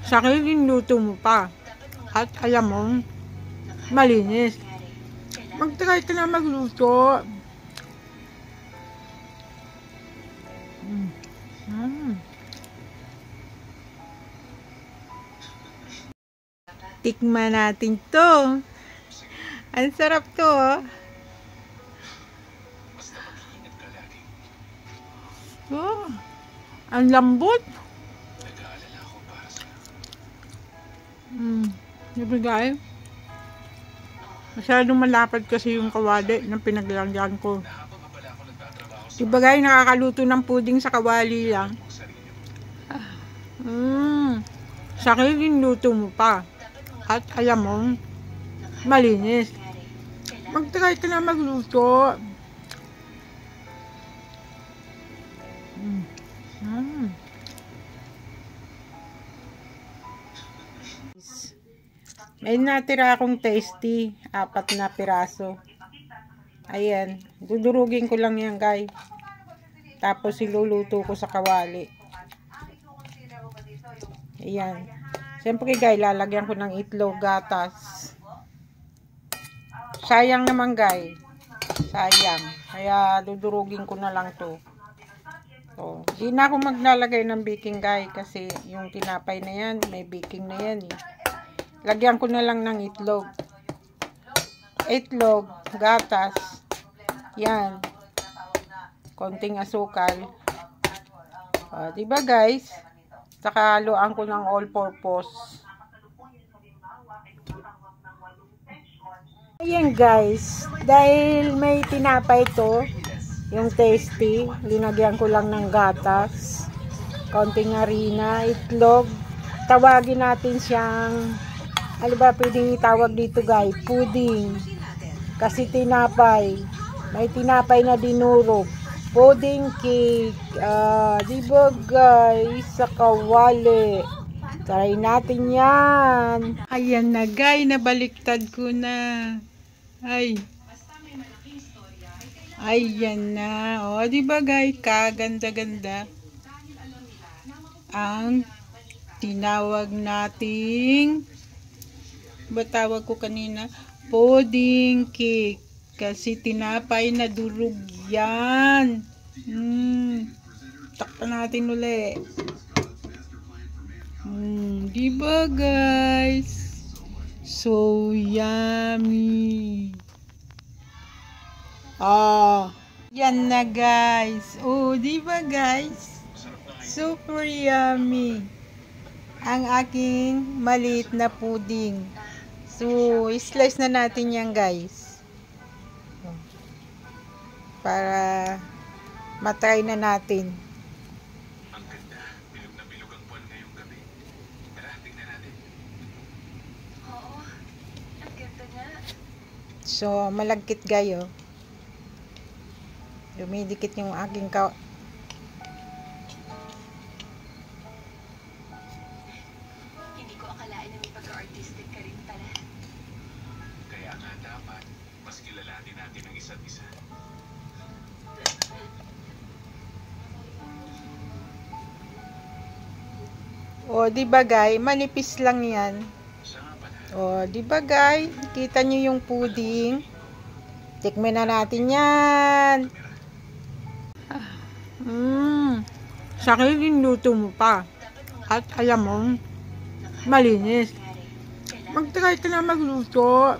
Sariling luto mo pa. At alam mo, malinis. Mag-try ka na magluto. Tikman natin to. Ang sarap to, oh. Oh, ang lambot. Diba guys? Masyadong malapad kasi yung kawali ng pinaglagyan ko. Diba guys, nakakaluto ng puding sa kawali lang. Sariling luto mo pa. At alam mo, malinis. Mag-try ka na magluto. May natira akong tasty, 4 na piraso. Ayan, dudurugin ko lang yan guys. Tapos iluluto ko sa kawali. Ayan. Siyempre guys, lalagyan ko ng itlog, gatas. Sayang naman guys. Sayang. Kaya dudurugin ko na lang to. So, di na ako maglalagay ng baking guys. Kasi yung tinapay na yan, may baking na yan eh. Lagyan ko na lang ng itlog. Itlog, gatas. Yan. Konting asukal. Diba guys? Saka haluan ko ng all-purpose. Ayan guys. Dahil may tinapay to, yung tasty, linagyan ko lang ng gatas. Konting harina, itlog. Tawagin natin siyang, ano ba pwedeng itawag dito guys? Pudding. Kasi tinapay. May tinapay na dinurog. Pudding cake. Diba guys? Sa kawali. Try natin yan. Ayan na guys. Nabaliktad ko na. Ay. Ayan na. O, diba guys? Kaganda-ganda. Ang tinawag nating, ba tawag ko kanina? Pudding cake. Kasi tinapay na durog yan. Takpan natin ulit. Diba guys? So yummy. Yan na guys. Oh, diba guys? Super yummy. Ang aking maliit na pudding. So, slice na natin yan guys. Para matry na natin. Ang ganda. Bilog na bilog ang buwan ngayong gabi. Tara, tingnan natin. Oo. Ang ganda nga. So, malagkit gayo. Dumidikit yung aking Hindi ko akalain na may pagka-artistic ka rin pala. Kaya nga dapat, mas kilalanin natin ang isa't isa. O, diba guys? Manipis lang yan. O, diba guys? Kita nyo yung pudding. Tikman na natin yan. Sariling luto mo pa. At alam mo, malinis. Mag-try ka na magluto.